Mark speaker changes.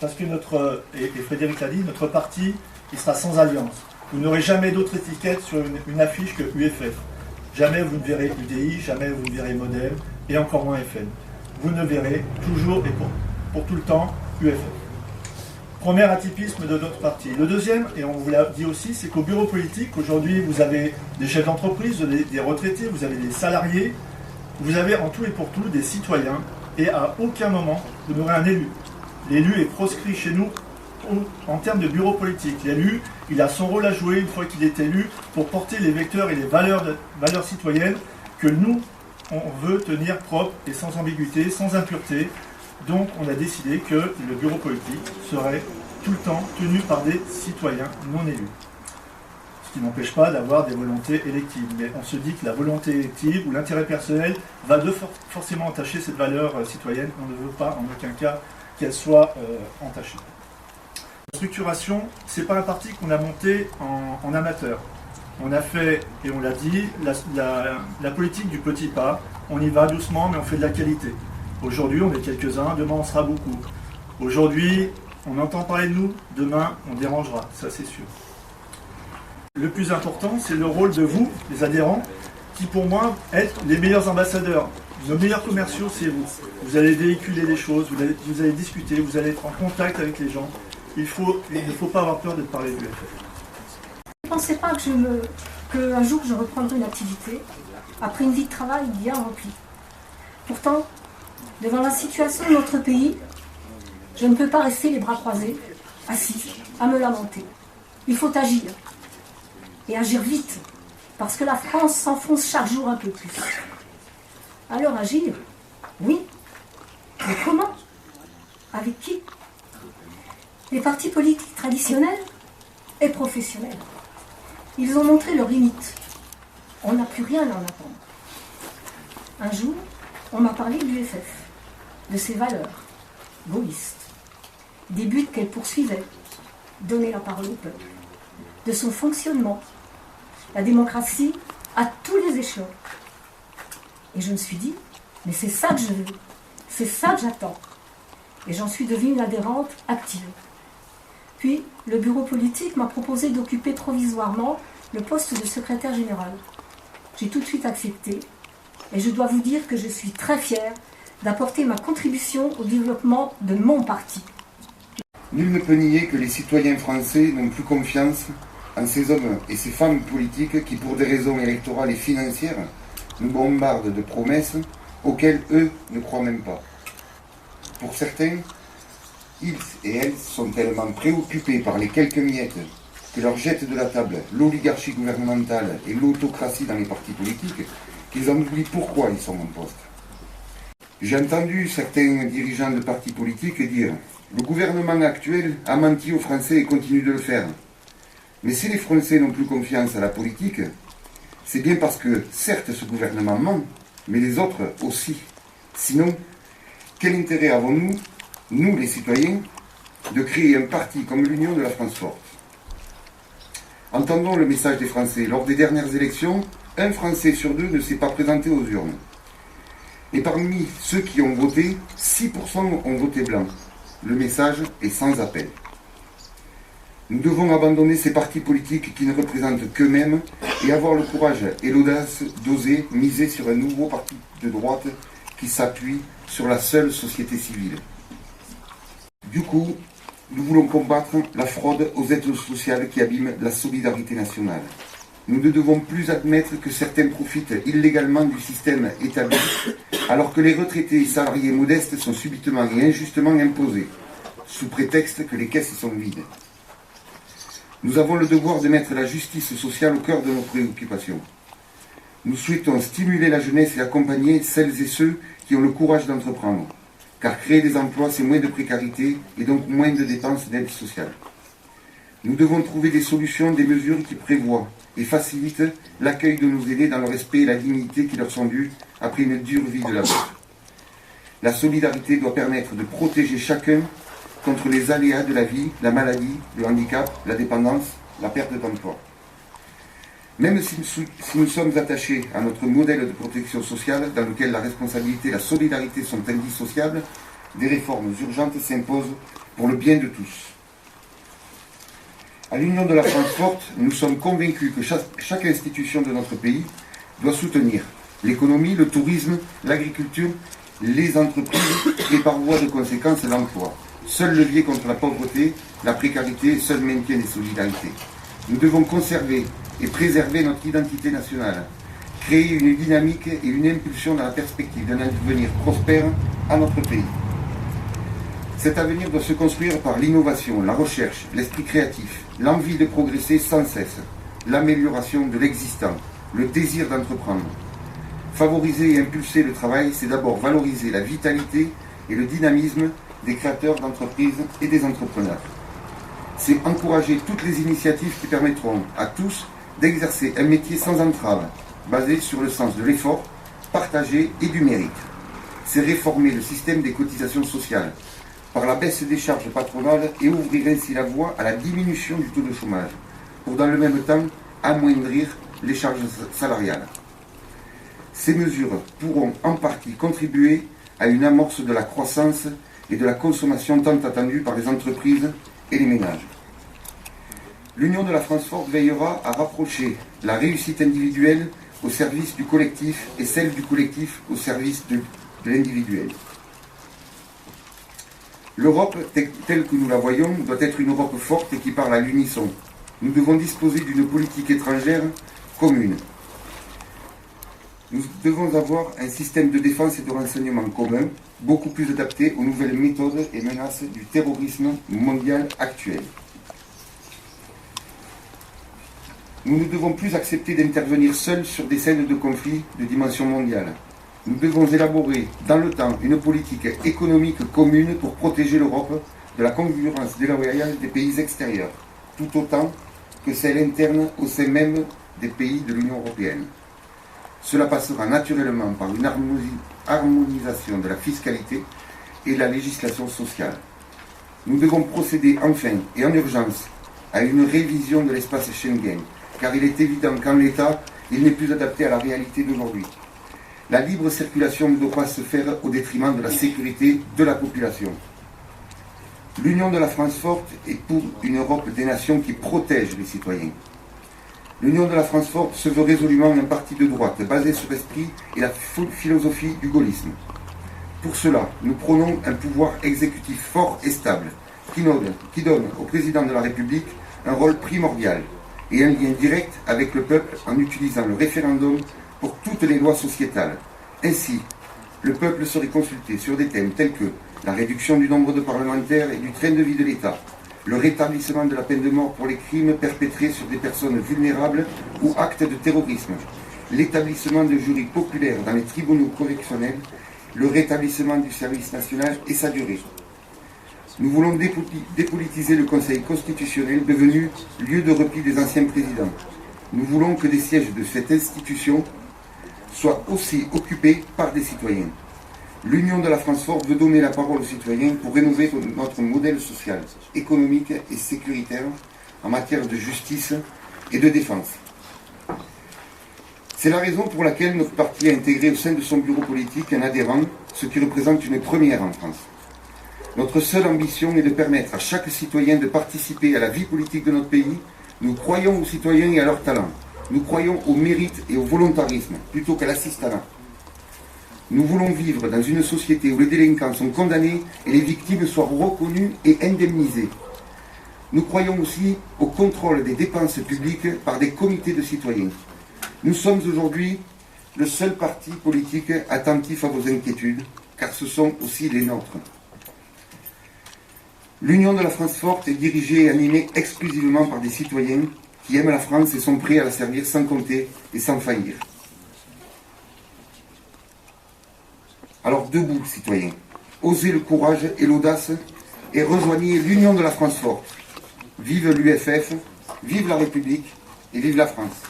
Speaker 1: Parce que et Frédéric l'a dit, notre parti, il sera sans alliance. Vous n'aurez jamais d'autre étiquette sur une affiche que UFF. Jamais vous ne verrez UDI, jamais vous ne verrez Modem, et encore moins FN. Vous ne verrez toujours et pour tout le temps UFF. Premier atypisme de notre parti. Le deuxième, et on vous l'a dit aussi, c'est qu'au bureau politique, aujourd'hui, vous avez des chefs d'entreprise, des retraités, vous avez des salariés, vous avez en tout et pour tout des citoyens, et à aucun moment, vous n'aurez un élu. L'élu est proscrit chez nous en termes de bureau politique. L'élu, il a son rôle à jouer une fois qu'il est élu pour porter les vecteurs et les valeurs citoyennes que nous, on veut tenir propres et sans ambiguïté, sans impureté. Donc on a décidé que le bureau politique serait tout le temps tenu par des citoyens non élus. Ce qui n'empêche pas d'avoir des volontés électives. Mais on se dit que la volonté élective ou l'intérêt personnel va forcément entacher cette valeur citoyenne. On ne veut pas en aucun cas qu'elle soit entachée. La structuration, ce n'est pas un parti qu'on a monté en amateur. On a fait, et on l'a dit, la politique du petit pas. On y va doucement, mais on fait de la qualité. Aujourd'hui, on est quelques-uns, demain, on sera beaucoup. Aujourd'hui, on entend parler de nous, demain, on dérangera, ça c'est sûr. Le plus important, c'est le rôle de vous, les adhérents, qui pour moi, êtes les meilleurs ambassadeurs. Nos meilleurs commerciaux, c'est vous. Vous allez véhiculer les choses, vous allez discuter, vous allez être en contact avec les gens. Il ne faut pas avoir peur de parler du FF.
Speaker 2: Ne pensez pas qu'un jour je reprendrai une activité après une vie de travail bien remplie. Pourtant, devant la situation de notre pays, je ne peux pas rester les bras croisés, assis, à me lamenter. Il faut agir. Et agir vite, parce que la France s'enfonce chaque jour un peu plus. Alors agir, oui. Mais comment? Avec qui? Les partis politiques traditionnels et professionnels. Ils ont montré leurs limites. On n'a plus rien à en attendre. Un jour, on m'a parlé de l'UFF, de ses valeurs, gaullistes, des buts qu'elle poursuivait, donner la parole au peuple, de son fonctionnement, la démocratie à tous les échelons. Et je me suis dit, mais c'est ça que je veux, c'est ça que j'attends. Et j'en suis devenue une adhérente active. Puis, le bureau politique m'a proposé d'occuper provisoirement le poste de secrétaire général. J'ai tout de suite accepté, et je dois vous dire que je suis très fière d'apporter ma contribution au développement de mon parti.
Speaker 3: Nul ne peut nier que les citoyens français n'ont plus confiance en ces hommes et ces femmes politiques qui, pour des raisons électorales et financières, nous bombardent de promesses auxquelles eux ne croient même pas. Pour certains, ils et elles sont tellement préoccupés par les quelques miettes que leur jettent de la table l'oligarchie gouvernementale et l'autocratie dans les partis politiques qu'ils en oublient pourquoi ils sont en poste. J'ai entendu certains dirigeants de partis politiques dire « Le gouvernement actuel a menti aux Français et continue de le faire. » Mais si les Français n'ont plus confiance à la politique, c'est bien parce que, certes, ce gouvernement ment, mais les autres aussi. Sinon, quel intérêt avons-nous, nous les citoyens, de créer un parti comme l'Union de la France forte? Entendons le message des Français. Lors des dernières élections, un Français sur deux ne s'est pas présenté aux urnes. Et parmi ceux qui ont voté, 6% ont voté blanc. Le message est sans appel. Nous devons abandonner ces partis politiques qui ne représentent qu'eux-mêmes et avoir le courage et l'audace d'oser miser sur un nouveau parti de droite qui s'appuie sur la seule société civile. Du coup, nous voulons combattre la fraude aux aides sociales qui abîment la solidarité nationale. Nous ne devons plus admettre que certains profitent illégalement du système établi, alors que les retraités et salariés modestes sont subitement et injustement imposés, sous prétexte que les caisses sont vides. Nous avons le devoir de mettre la justice sociale au cœur de nos préoccupations. Nous souhaitons stimuler la jeunesse et accompagner celles et ceux qui ont le courage d'entreprendre, car créer des emplois, c'est moins de précarité et donc moins de dépenses d'aide sociale. Nous devons trouver des solutions, des mesures qui prévoient et facilitent l'accueil de nos aînés dans le respect et la dignité qui leur sont dus après une dure vie de la vie. La solidarité doit permettre de protéger chacun contre les aléas de la vie, la maladie, le handicap, la dépendance, la perte d'emploi. Même si nous sommes attachés à notre modèle de protection sociale, dans lequel la responsabilité et la solidarité sont indissociables, des réformes urgentes s'imposent pour le bien de tous. À l'Union de la France forte, nous sommes convaincus que chaque institution de notre pays doit soutenir l'économie, le tourisme, l'agriculture, les entreprises et par voie de conséquence l'emploi. Seul levier contre la pauvreté, la précarité, seul maintien des solidarités. Nous devons conserver et préserver notre identité nationale, créer une dynamique et une impulsion dans la perspective d'un avenir prospère à notre pays. Cet avenir doit se construire par l'innovation, la recherche, l'esprit créatif, l'envie de progresser sans cesse, l'amélioration de l'existant, le désir d'entreprendre. Favoriser et impulser le travail, c'est d'abord valoriser la vitalité et le dynamisme des créateurs d'entreprises et des entrepreneurs. C'est encourager toutes les initiatives qui permettront à tous d'exercer un métier sans entrave, basé sur le sens de l'effort, partagé et du mérite. C'est réformer le système des cotisations sociales par la baisse des charges patronales et ouvrir ainsi la voie à la diminution du taux de chômage, pour dans le même temps amoindrir les charges salariales. Ces mesures pourront en partie contribuer à une amorce de la croissance et de la consommation tant attendue par les entreprises et les ménages. L'Union de la France forte veillera à rapprocher la réussite individuelle au service du collectif et celle du collectif au service de l'individuel. L'Europe, telle que nous la voyons, doit être une Europe forte et qui parle à l'unisson. Nous devons disposer d'une politique étrangère commune. Nous devons avoir un système de défense et de renseignement commun, beaucoup plus adapté aux nouvelles méthodes et menaces du terrorisme mondial actuel. Nous ne devons plus accepter d'intervenir seuls sur des scènes de conflit de dimension mondiale. Nous devons élaborer dans le temps une politique économique commune pour protéger l'Europe de la concurrence déloyale des pays extérieurs, tout autant que celle interne au sein même des pays de l'Union européenne. Cela passera naturellement par une harmonisation de la fiscalité et de la législation sociale. Nous devons procéder enfin et en urgence à une révision de l'espace Schengen, car il est évident qu'en l'état, il n'est plus adapté à la réalité d'aujourd'hui. La libre circulation ne doit pas se faire au détriment de la sécurité de la population. L'Union de la France forte est pour une Europe des nations qui protège les citoyens. L'Union de la France forte se veut résolument un parti de droite, basé sur l'esprit et la philosophie du gaullisme. Pour cela, nous prônons un pouvoir exécutif fort et stable, qui donne au président de la République un rôle primordial et un lien direct avec le peuple en utilisant le référendum pour toutes les lois sociétales. Ainsi, le peuple serait consulté sur des thèmes tels que la réduction du nombre de parlementaires et du train de vie de l'État, le rétablissement de la peine de mort pour les crimes perpétrés sur des personnes vulnérables ou actes de terrorisme, l'établissement de jurys populaires dans les tribunaux correctionnels, le rétablissement du service national et sa durée. Nous voulons dépolitiser le Conseil constitutionnel devenu lieu de repli des anciens présidents. Nous voulons que des sièges de cette institution soient aussi occupés par des citoyens. L'Union de la France forte veut donner la parole aux citoyens pour rénover notre modèle social, économique et sécuritaire en matière de justice et de défense. C'est la raison pour laquelle notre parti a intégré au sein de son bureau politique un adhérent, ce qui représente une première en France. Notre seule ambition est de permettre à chaque citoyen de participer à la vie politique de notre pays. Nous croyons aux citoyens et à leur talent. Nous croyons au mérite et au volontarisme, plutôt qu'à l'assistanat. Nous voulons vivre dans une société où les délinquants sont condamnés et les victimes soient reconnues et indemnisées. Nous croyons aussi au contrôle des dépenses publiques par des comités de citoyens. Nous sommes aujourd'hui le seul parti politique attentif à vos inquiétudes, car ce sont aussi les nôtres. L'Union de la France forte est dirigée et animée exclusivement par des citoyens qui aiment la France et sont prêts à la servir sans compter et sans faillir. Alors debout, citoyens, osez le courage et l'audace et rejoignez l'Union de la France forte. Vive l'UFF, vive la République et vive la France.